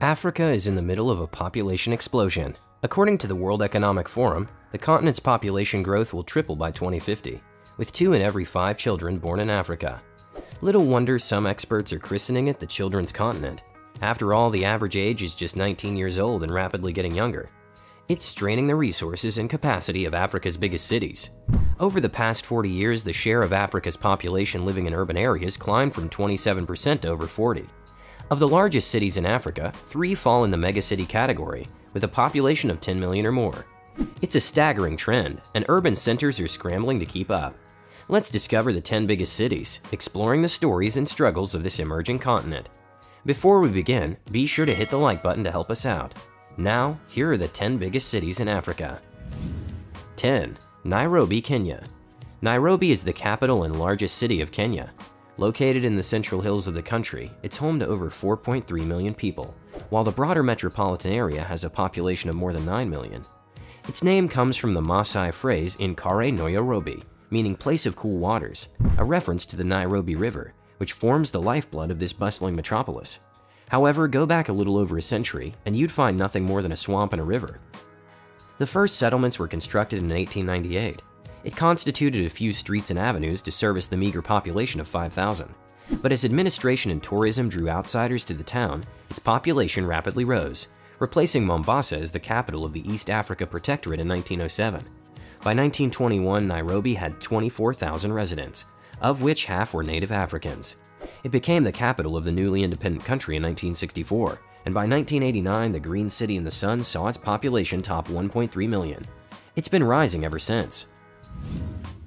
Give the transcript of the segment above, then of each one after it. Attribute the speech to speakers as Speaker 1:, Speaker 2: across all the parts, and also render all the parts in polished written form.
Speaker 1: Africa is in the middle of a population explosion. According to the World Economic Forum, the continent's population growth will triple by 2050, with 2 in every 5 children born in Africa. Little wonder some experts are christening it the children's continent. After all, the average age is just 19 years old and rapidly getting younger. It's straining the resources and capacity of Africa's biggest cities. Over the past 40 years, the share of Africa's population living in urban areas climbed from 27% to over 40%. Of the largest cities in Africa, 3 fall in the megacity category, with a population of 10 million or more. It's a staggering trend, and urban centers are scrambling to keep up. Let's discover the 10 biggest cities, exploring the stories and struggles of this emerging continent. Before we begin, be sure to hit the like button to help us out. Now, here are the 10 biggest cities in Africa. 10. Nairobi, Kenya. Nairobi is the capital and largest city of Kenya. Located in the central hills of the country, it's home to over 4.3 million people, while the broader metropolitan area has a population of more than 9 million. Its name comes from the Maasai phrase "Nkare Nairobi," meaning place of cool waters, a reference to the Nairobi River, which forms the lifeblood of this bustling metropolis. However, go back a little over a century, and you'd find nothing more than a swamp and a river. The first settlements were constructed in 1898. It constituted a few streets and avenues to service the meager population of 5,000. But as administration and tourism drew outsiders to the town, its population rapidly rose, replacing Mombasa as the capital of the East Africa Protectorate in 1907. By 1921, Nairobi had 24,000 residents, of which half were native Africans. It became the capital of the newly independent country in 1964, and by 1989, the Green City in the Sun saw its population top 1.3 million. It's been rising ever since.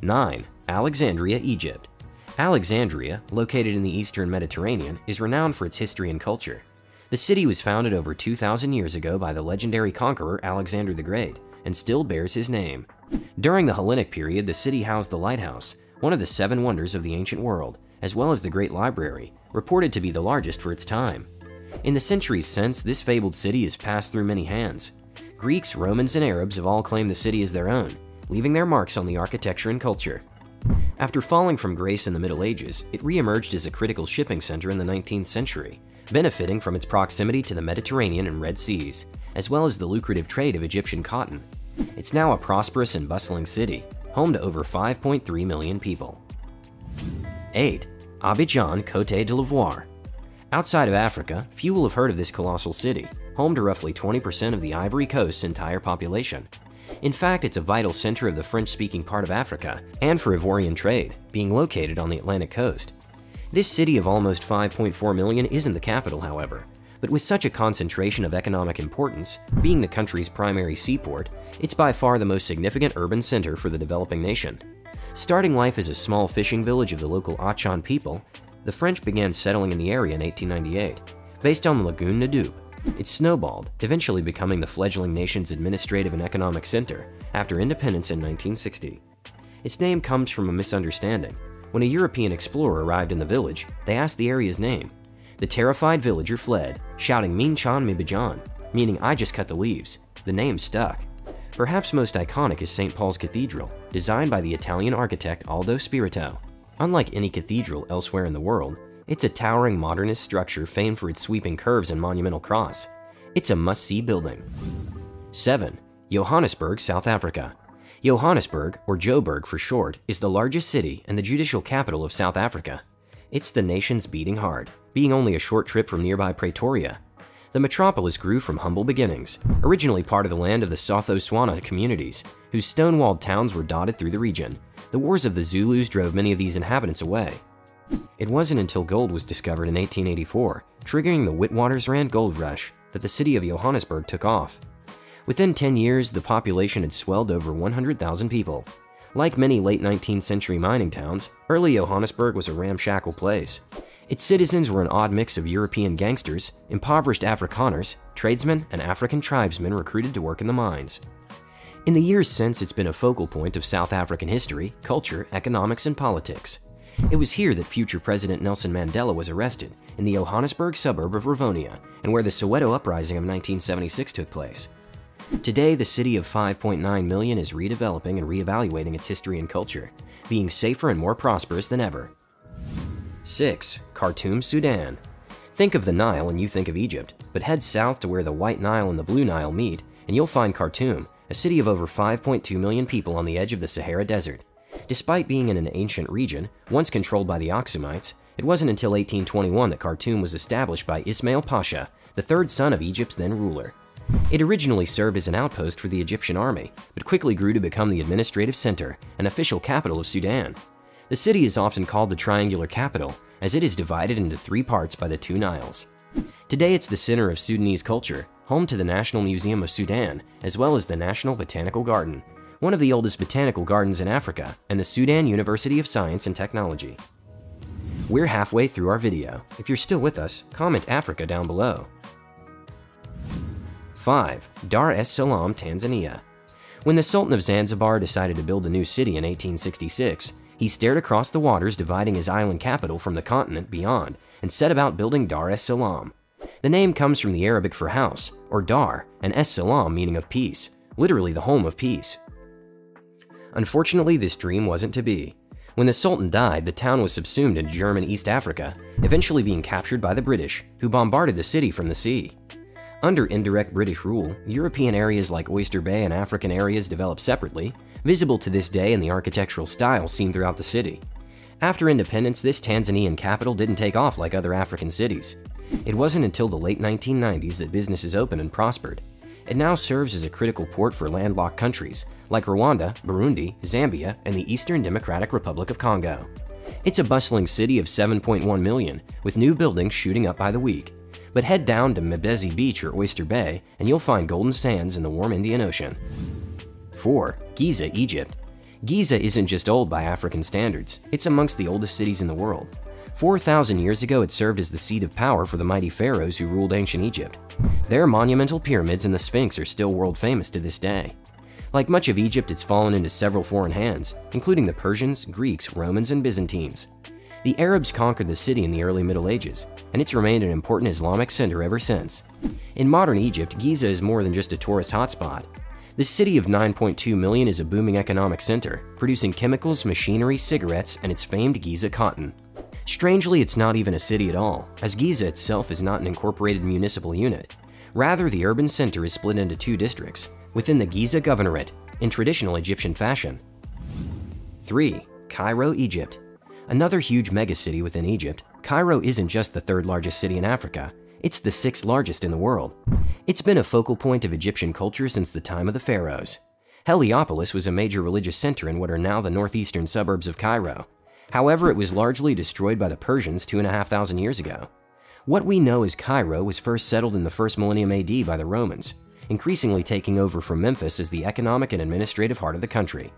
Speaker 1: 9. Alexandria, Egypt. Alexandria, located in the eastern Mediterranean, is renowned for its history and culture. The city was founded over 2,000 years ago by the legendary conqueror Alexander the Great, and still bears his name. During the Hellenic period, the city housed the lighthouse, one of the 7 wonders of the ancient world, as well as the Great Library, reported to be the largest for its time. In the centuries since, this fabled city has passed through many hands. Greeks, Romans, and Arabs have all claimed the city as their own, leaving their marks on the architecture and culture. After falling from grace in the Middle Ages, it re-emerged as a critical shipping center in the 19th century, benefiting from its proximity to the Mediterranean and Red Seas, as well as the lucrative trade of Egyptian cotton. It's now a prosperous and bustling city, home to over 5.3 million people. 8. Abidjan, Côte d'Ivoire. Outside of Africa, few will have heard of this colossal city, home to roughly 20% of the Ivory Coast's entire population. In fact, it's a vital center of the French-speaking part of Africa and for Ivorian trade, being located on the Atlantic coast. This city of almost 5.4 million isn't the capital, however, but with such a concentration of economic importance, being the country's primary seaport, it's by far the most significant urban center for the developing nation. Starting life as a small fishing village of the local Achan people, the French began settling in the area in 1898, based on the Lagoon Nadoub. It snowballed, eventually becoming the fledgling nation's administrative and economic center after independence in 1960. Its name comes from a misunderstanding. When a European explorer arrived in the village, they asked the area's name. The terrified villager fled, shouting "Min Chan Mi Bajan," meaning "I just cut the leaves." The name stuck. Perhaps most iconic is St. Paul's Cathedral, designed by the Italian architect Aldo Spirito. Unlike any cathedral elsewhere in the world, it's a towering modernist structure famed for its sweeping curves and monumental cross. It's a must-see building. 7. Johannesburg, South Africa. Johannesburg, or Joburg for short, is the largest city and the judicial capital of South Africa. It's the nation's beating heart, being only a short trip from nearby Pretoria. The metropolis grew from humble beginnings, originally part of the land of the Sotho-Tswana communities, whose stone-walled towns were dotted through the region. The wars of the Zulus drove many of these inhabitants away. It wasn't until gold was discovered in 1884, triggering the Witwatersrand gold rush, that the city of Johannesburg took off. Within 10 years, the population had swelled over 100,000 people. Like many late 19th century mining towns, early Johannesburg was a ramshackle place. Its citizens were an odd mix of European gangsters, impoverished Afrikaners, tradesmen, and African tribesmen recruited to work in the mines. In the years since, it's been a focal point of South African history, culture, economics, and politics. It was here that future President Nelson Mandela was arrested, in the Johannesburg suburb of Rivonia, and where the Soweto Uprising of 1976 took place. Today, the city of 5.9 million is redeveloping and reevaluating its history and culture, being safer and more prosperous than ever. 6. Khartoum, Sudan. Think of the Nile and you think of Egypt, but head south to where the White Nile and the Blue Nile meet and you'll find Khartoum, a city of over 5.2 million people on the edge of the Sahara Desert. Despite being in an ancient region, once controlled by the Axumites, it wasn't until 1821 that Khartoum was established by Ismail Pasha, the third son of Egypt's then ruler. It originally served as an outpost for the Egyptian army, but quickly grew to become the administrative center and official capital of Sudan. The city is often called the Triangular Capital, as it is divided into 3 parts by the 2 Niles. Today it's the center of Sudanese culture, home to the National Museum of Sudan, as well as the National Botanical Garden, one of the oldest botanical gardens in Africa, and the Sudan University of Science and Technology. We're halfway through our video. If you're still with us, comment Africa down below. 5. Dar es Salaam Tanzania. When the Sultan of Zanzibar decided to build a new city in 1866, he stared across the waters dividing his island capital from the continent beyond and set about building Dar es Salaam. The name comes from the Arabic for house, or Dar, and Es Salam meaning of peace, literally the home of peace. Unfortunately, this dream wasn't to be. When the Sultan died, the town was subsumed into German East Africa, eventually being captured by the British, who bombarded the city from the sea. Under indirect British rule, European areas like Oyster Bay and African areas developed separately, visible to this day in the architectural style seen throughout the city. After independence, this Tanzanian capital didn't take off like other African cities. It wasn't until the late 1990s that businesses opened and prospered. It now serves as a critical port for landlocked countries like Rwanda, Burundi, Zambia, and the Eastern Democratic Republic of Congo. It's a bustling city of 7.1 million, with new buildings shooting up by the week. But head down to Mbezi Beach or Oyster Bay and you'll find golden sands in the warm Indian Ocean. 4. Giza Egypt. Giza isn't just old by African standards, it's amongst the oldest cities in the world. 4,000 years ago it served as the seat of power for the mighty pharaohs who ruled ancient Egypt. Their monumental pyramids and the Sphinx are still world famous to this day. Like much of Egypt, it's fallen into several foreign hands, including the Persians, Greeks, Romans, and Byzantines. The Arabs conquered the city in the early Middle Ages, and it's remained an important Islamic center ever since. In modern Egypt, Giza is more than just a tourist hotspot. This city of 9.2 million is a booming economic center, producing chemicals, machinery, cigarettes, and its famed Giza cotton. Strangely, it's not even a city at all, as Giza itself is not an incorporated municipal unit. Rather, the urban center is split into 2 districts, within the Giza Governorate, in traditional Egyptian fashion. 3. Cairo, Egypt. Another huge megacity within Egypt, Cairo isn't just the 3rd largest city in Africa, it's the 6th largest in the world. It's been a focal point of Egyptian culture since the time of the pharaohs. Heliopolis was a major religious center in what are now the northeastern suburbs of Cairo. However, it was largely destroyed by the Persians 2,500 years ago. What we know as Cairo was first settled in the 1st millennium AD by the Romans, increasingly taking over from Memphis as the economic and administrative heart of the country.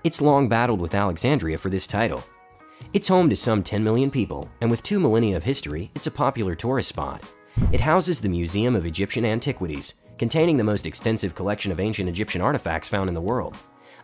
Speaker 1: It's long battled with Alexandria for this title. It's home to some 10 million people, and with 2 millennia of history, it's a popular tourist spot. It houses the Museum of Egyptian Antiquities, containing the most extensive collection of ancient Egyptian artifacts found in the world.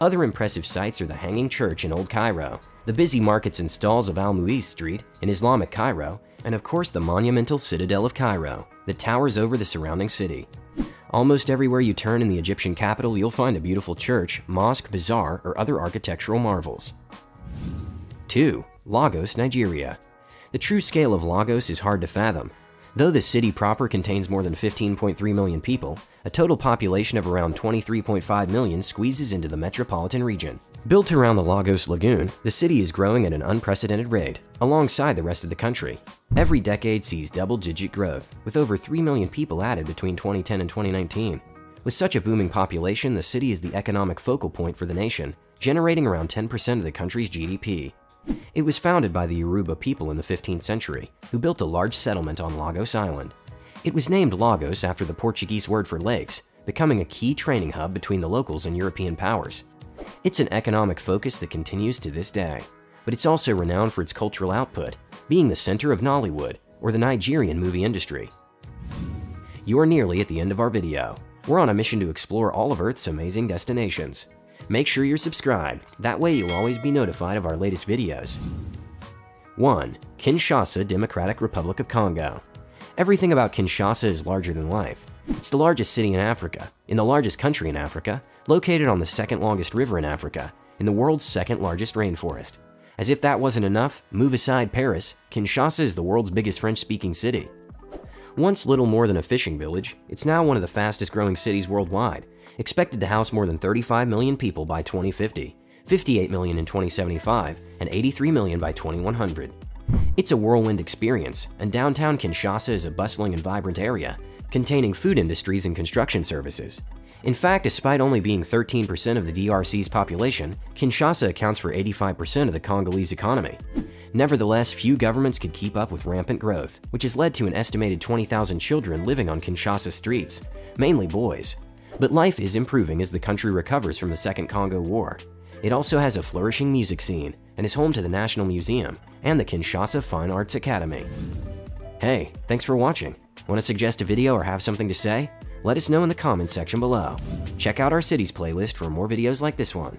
Speaker 1: Other impressive sites are the Hanging Church in Old Cairo, the busy markets and stalls of Al-Muiz Street in Islamic Cairo, and of course the monumental Citadel of Cairo that towers over the surrounding city. Almost everywhere you turn in the Egyptian capital, you'll find a beautiful church, mosque, bazaar, or other architectural marvels. 2. Lagos, Nigeria. The true scale of Lagos is hard to fathom. Though the city proper contains more than 15.3 million people, a total population of around 23.5 million squeezes into the metropolitan region. Built around the Lagos Lagoon, the city is growing at an unprecedented rate, alongside the rest of the country. Every decade sees double-digit growth, with over 3 million people added between 2010 and 2019. With such a booming population, the city is the economic focal point for the nation, generating around 10% of the country's GDP. It was founded by the Yoruba people in the 15th century, who built a large settlement on Lagos Island. It was named Lagos after the Portuguese word for lakes, becoming a key training hub between the locals and European powers. It's an economic focus that continues to this day, but it's also renowned for its cultural output, being the center of Nollywood, or the Nigerian movie industry. You are nearly at the end of our video. We're on a mission to explore all of Earth's amazing destinations. Make sure you're subscribed, that way you'll always be notified of our latest videos. 1. Kinshasa, Democratic Republic of Congo. Everything about Kinshasa is larger than life. It's the largest city in Africa, in the largest country in Africa, located on the 2nd longest river in Africa, in the world's 2nd largest rainforest. As if that wasn't enough, move aside Paris, Kinshasa is the world's biggest French-speaking city. Once little more than a fishing village, it's now one of the fastest growing cities worldwide, expected to house more than 35 million people by 2050, 58 million in 2075, and 83 million by 2100. It's a whirlwind experience, and downtown Kinshasa is a bustling and vibrant area, containing food industries and construction services. In fact, despite only being 13% of the DRC's population, Kinshasa accounts for 85% of the Congolese economy. Nevertheless, few governments could keep up with rampant growth, which has led to an estimated 20,000 children living on Kinshasa streets, mainly boys. But life is improving as the country recovers from the Second Congo War. It also has a flourishing music scene and is home to the National Museum and the Kinshasa Fine Arts Academy. Hey, thanks for watching. Want to suggest a video or have something to say? Let us know in the comments section below. Check out our cities playlist for more videos like this one.